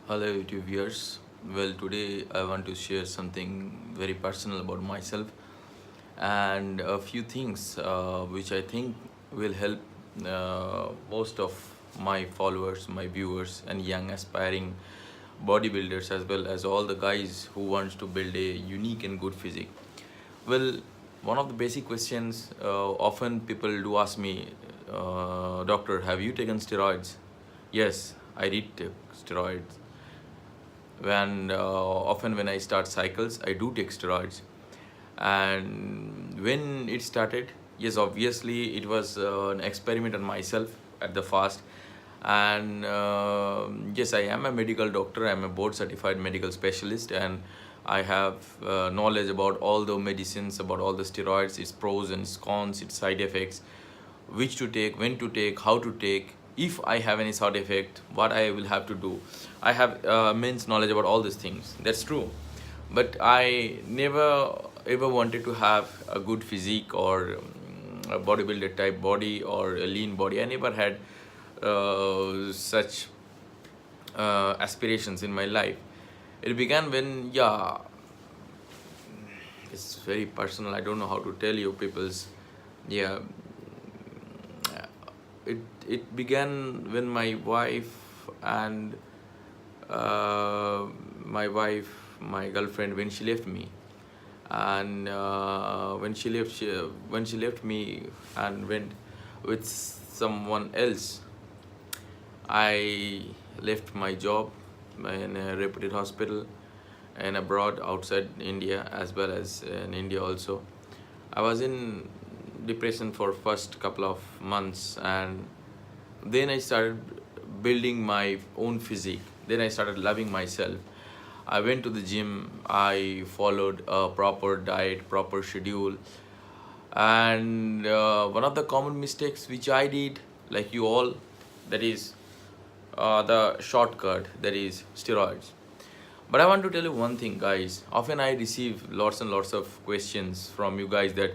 Hello YouTube viewers. Well, today I want to share something very personal about myself and a few things which I think will help most of my followers, my viewers and young aspiring bodybuilders, as well as all the guys who wants to build a unique and good physique. Well, one of the basic questions often people do ask me, doctor, have you taken steroids? Yes, I did take steroids. When often when I start cycles, I do take steroids. And when it started, yes, obviously it was an experiment on myself at the first. And yes, I am a medical doctor. I'm a board certified medical specialist, and I have knowledge about all the medicines, about all the steroids, its pros and its cons, its side effects, which to take, when to take, how to take, if I have any side effect, what I will have to do. I have immense knowledge about all these things. That's true. But I never ever wanted to have a good physique or a bodybuilder type body or a lean body. I never had such aspirations in my life. It began when, yeah, it's very personal. I don't know how to tell you people's, yeah, it began when my wife and my girlfriend, when she left me. And when she left me and went with someone else, I left my job in a reputed hospital and abroad, outside India as well as in India also. I was in depression for first couple of months, and then I started building my own physique. Then I started loving myself. I went to the gym. I followed a proper diet, proper schedule. And one of the common mistakes which I did, like you all, that is the shortcut, that is steroids. But I want to tell you one thing, guys. Often I receive lots and lots of questions from you guys that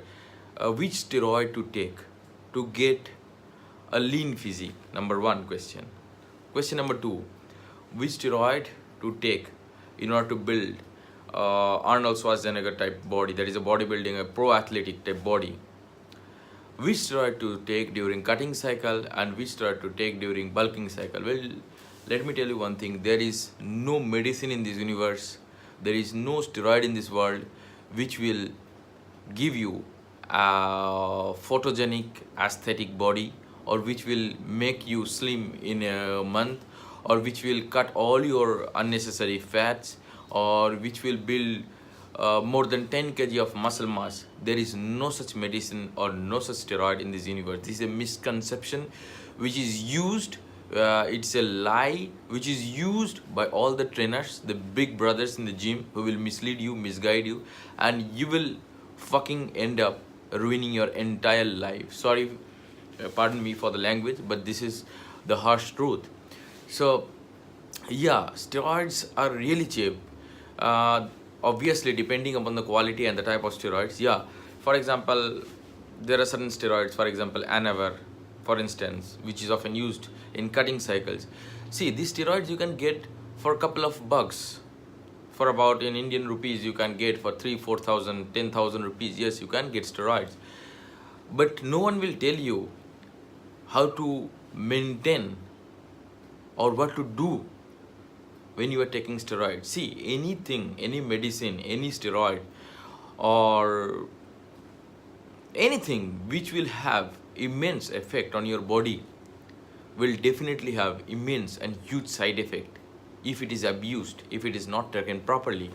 which steroid to take to get a lean physique. Number one question. Question number two, which steroid to take in order to build Arnold Schwarzenegger type body, that is a bodybuilding, a pro athletic type body. Which steroid to take during cutting cycle and which steroid to take during bulking cycle. Well, let me tell you one thing. There is no medicine in this universe, there is no steroid in this world which will give you a photogenic aesthetic body, or which will make you slim in a month, or which will cut all your unnecessary fats, or which will build more than 10 kg of muscle mass. There is no such medicine or no such steroid in this universe. This is a misconception which is used, it's a lie which is used by all the trainers, the big brothers in the gym, who will mislead you, misguide you, and you will fucking end up ruining your entire life. Sorry, pardon me for the language, but this is the harsh truth. So yeah, steroids are really cheap. Obviously depending upon the quality and the type of steroids. Yeah, for example, there are certain steroids, for example Anavar, for instance, which is often used in cutting cycles. See, these steroids you can get for a couple of bucks. For about, in Indian rupees, you can get for 3-4,000, 10,000 rupees. Yes, you can get steroids, but no one will tell you how to maintain or what to do when you are taking steroids. See, anything, any medicine, any steroid, or anything which will have immense effect on your body will definitely have immense and huge side effect if it is abused, if it is not taken properly.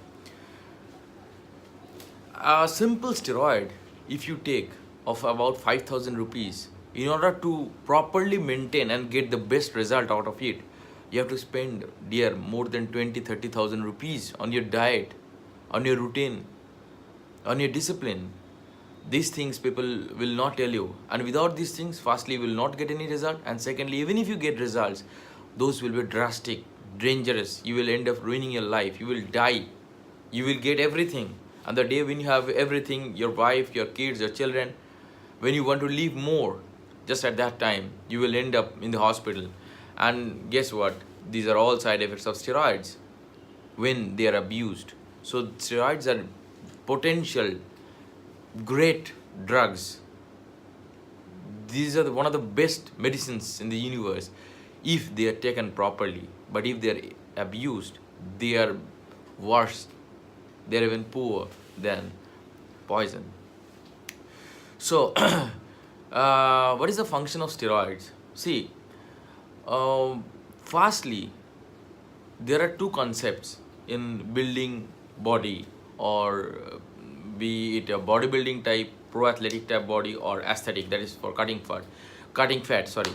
A simple steroid, if you take of about 5,000 rupees, in order to properly maintain and get the best result out of it, you have to spend, dear, more than 20-30,000 rupees on your diet, on your routine, on your discipline. These things people will not tell you, and without these things, firstly, you will not get any result, and secondly, even if you get results, those will be drastic, dangerous. You will end up ruining your life. You will die. You will get everything, and the day when you have everything, your wife, your kids, your children, when you want to live more, just at that time you will end up in the hospital. And guess what? These are all side effects of steroids when they are abused. So steroids are potential great drugs. These are one of the best medicines in the universe if they are taken properly. But if they are abused, they are worse. They are even poor than poison. So, what is the function of steroids? See, firstly, there are two concepts in building body, or be it a bodybuilding type, pro athletic type body, or aesthetic, that is for cutting fat. Sorry,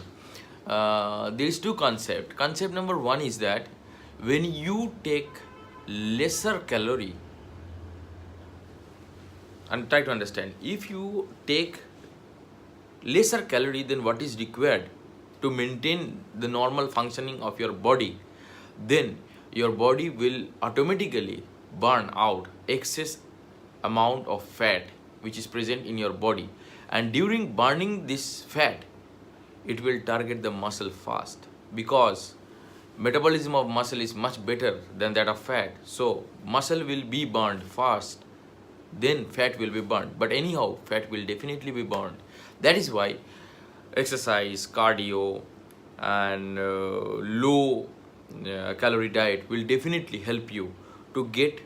there is two concept. Concept number one is that when you take lesser calorie, and try to understand, if you take lesser calorie than what is required to maintain the normal functioning of your body, then your body will automatically burn out excess amount of fat which is present in your body, and during burning this fat it will target the muscle fast, because metabolism of muscle is much better than that of fat. So muscle will be burned fast, then fat will be burned. But anyhow, fat will definitely be burned. That is why exercise, cardio, and low calorie diet will definitely help you to get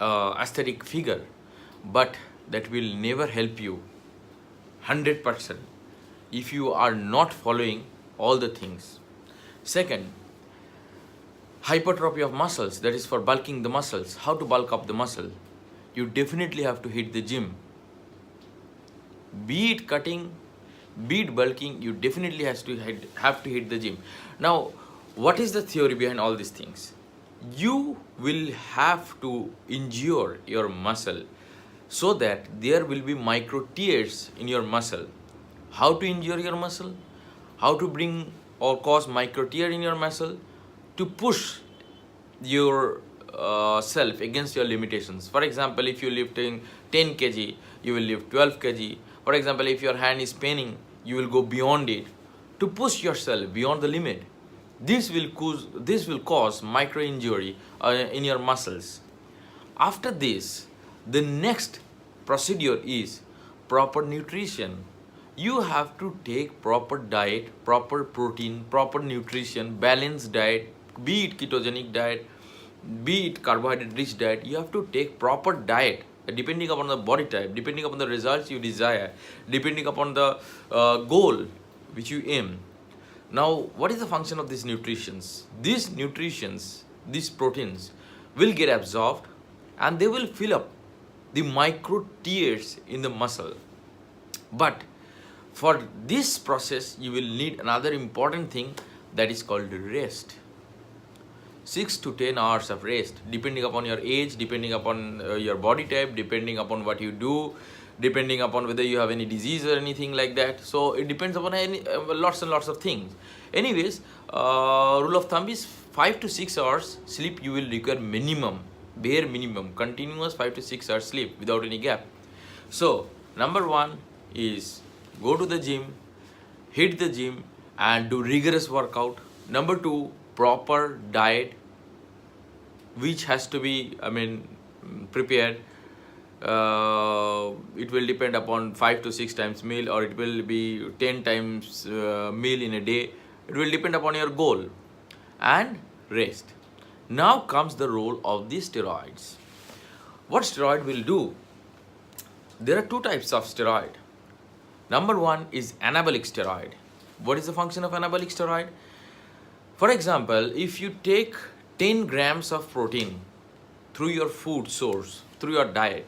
aesthetic figure, but that will never help you 100% if you are not following all the things. Second, hypertrophy of muscles, that is for bulking the muscles. How to bulk up the muscle? You definitely have to hit the gym. Be it cutting, be it bulking, you definitely have to hit the gym. Now, what is the theory behind all these things? You will have to injure your muscle so that there will be micro tears in your muscle. How to injure your muscle? How to bring or cause micro tear in your muscle? To push your self against your limitations. For example, if you lifting 10 kg, you will lift 12 kg. For example, if your hand is paining, you will go beyond it to push yourself beyond the limit. This will cause micro injury in your muscles. After this, the next procedure is proper nutrition. You have to take proper diet, proper protein, proper nutrition, balanced diet, be it ketogenic diet, be it carbohydrate rich diet. You have to take proper diet depending upon the body type, depending upon the results you desire, depending upon the goal which you aim. Now, what is the function of these nutritions? These nutritions, these proteins will get absorbed and they will fill up the micro tears in the muscle. But for this process, you will need another important thing, that is called rest. 6 to 10 hours of rest, depending upon your age, depending upon your body type, depending upon what you do, depending upon whether you have any disease or anything like that. So it depends upon lots and lots of things. Anyways, rule of thumb is 5 to 6 hours sleep you will require minimum, bare minimum, continuous 5 to 6 hours sleep without any gap. So number one is go to the gym, hit the gym and do rigorous workout. Number two, proper diet which has to be prepared. It will depend upon 5 to 6 times meal, or it will be 10 times meal in a day. It will depend upon your goal. And rest. Now comes the role of the steroids. What steroid will do? There are two types of steroid. Number one is anabolic steroid. What is the function of anabolic steroid? For example, if you take 10 grams of protein through your food source, through your diet,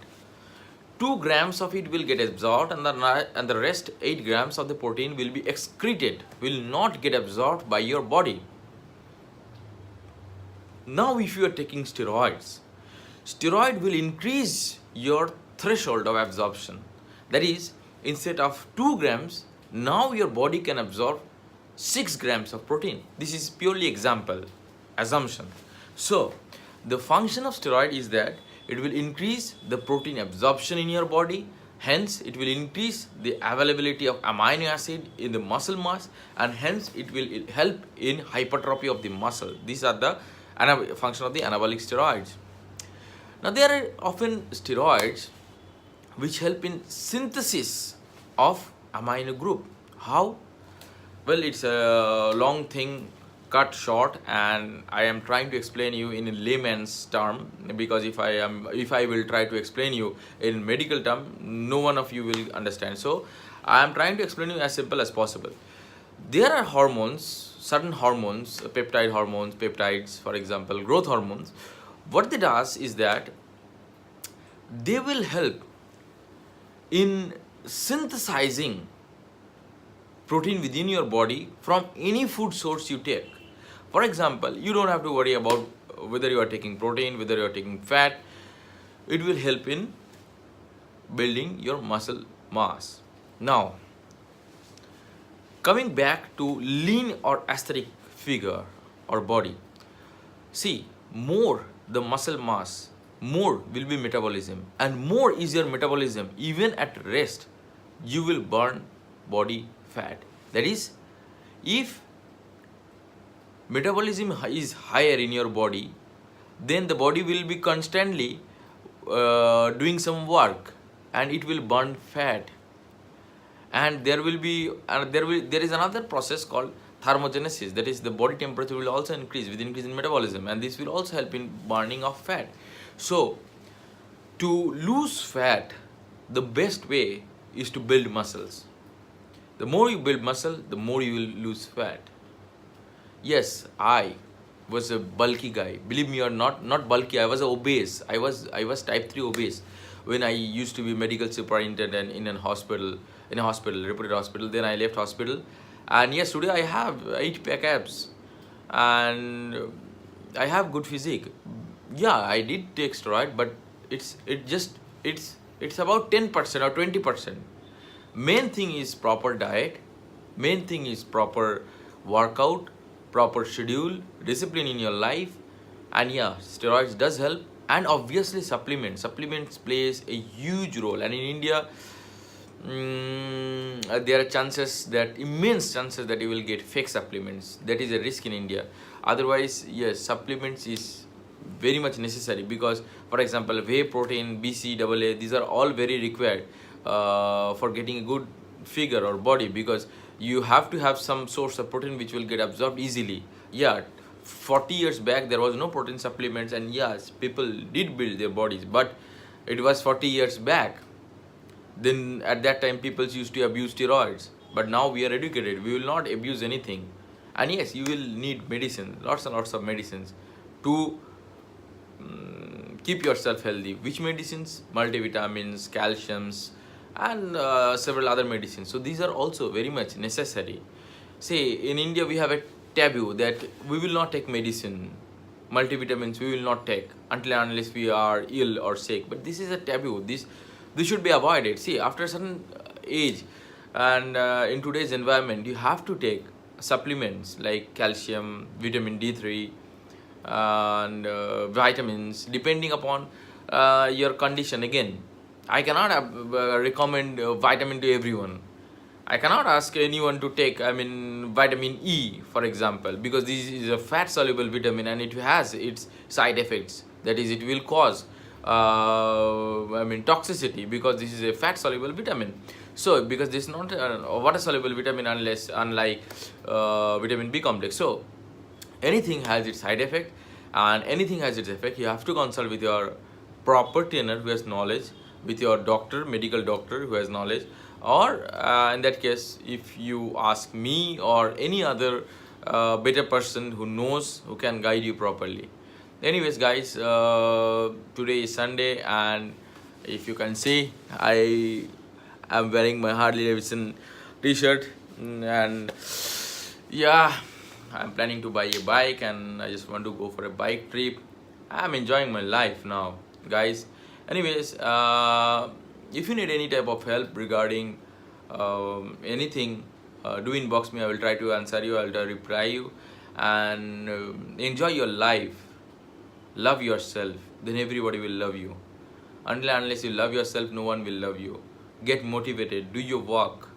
2 grams of it will get absorbed and the rest 8 grams of the protein will be excreted, will not get absorbed by your body. Now if you are taking steroids, steroid will increase your threshold of absorption. That is, instead of 2 grams, now your body can absorb 6 grams of protein. This is purely assumption. So the function of steroid is that it will increase the protein absorption in your body. hence it will increase the availability of amino acid in the muscle mass, and hence it will help in hypertrophy of the muscle. These are the function of the anabolic steroids. Now there are often steroids which help in synthesis of amino group. How? Well, it's a long thing cut short, and I am trying to explain you in a layman's term, because if I will try to explain you in medical term, no one of you will understand. So I am trying to explain you as simple as possible. There are hormones, certain hormones, peptide hormones, peptides, for example, growth hormones. What they does is that they will help in synthesizing protein within your body from any food source you take. For example, you don't have to worry about whether you are taking protein, whether you are taking fat. It will help in building your muscle mass. Now, coming back to lean or aesthetic figure or body, see, more the muscle mass, more will be metabolism, and more is your metabolism. Even at rest, you will burn body fat. That is, if metabolism is higher in your body, then the body will be constantly doing some work, and it will burn fat. And there is another process called thermogenesis. That is, the body temperature will also increase with increase in metabolism, and this will also help in burning of fat. So to lose fat, the best way is to build muscles. The more you build muscle, the more you will lose fat. Yes, I was a bulky guy. Believe me or not bulky. I was obese. I was type 3 obese when I used to be medical superintendent in a hospital, reputed hospital. Then I left hospital, and yes, today I have 8-pack abs, and I have good physique. Yeah, I did take steroid, but it's about 10% or 20%. Main thing is proper diet, main thing is proper workout, proper schedule, discipline in your life, and yeah, steroids does help. And obviously supplements plays a huge role. And in India, there are immense chances that you will get fake supplements. That is a risk in India. Otherwise, yes, supplements is very much necessary, because for example, whey protein, BCAA, these are all very required for getting a good figure or body, because you have to have some source of protein which will get absorbed easily. Yeah, 40 years back there was no protein supplements, and yes, people did build their bodies, but it was 40 years back. Then at that time people used to abuse steroids, but now we are educated, we will not abuse anything. And yes, you will need medicine, lots and lots of medicines to keep yourself healthy. Which medicines? Multivitamins, calciums, and several other medicines. So these are also very much necessary. Say in India we have a taboo that we will not take medicine, multivitamins we will not take until and unless we are ill or sick. But this is a taboo. This should be avoided. See, after a certain age and in today's environment, you have to take supplements like calcium, vitamin D3, and vitamins, depending upon your condition. Again, I cannot recommend vitamin to everyone. I cannot ask anyone to take, vitamin E, for example, because this is a fat-soluble vitamin and it has its side effects. That is, it will cause toxicity, because this is a fat-soluble vitamin. So, because this is not a water-soluble vitamin, unlike vitamin B complex. So, anything has its side effect, and anything has its effect. You have to consult with your proper trainer who has knowledge, with your doctor, medical doctor who has knowledge, or in that case, if you ask me or any other better person who knows, who can guide you properly. Anyways guys, today is Sunday, and if you can see, I am wearing my Harley Davidson t-shirt, and yeah, I'm planning to buy a bike, and I just want to go for a bike trip. I'm enjoying my life now, guys. Anyways, if you need any type of help regarding anything, do inbox me. I will try to answer you, I will try to reply you. And enjoy your life, love yourself, then everybody will love you. Until and unless you love yourself, no one will love you. get motivated, do your work,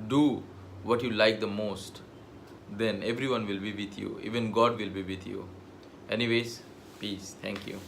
do what you like the most, then everyone will be with you, even God will be with you. Anyways, peace. Thank you.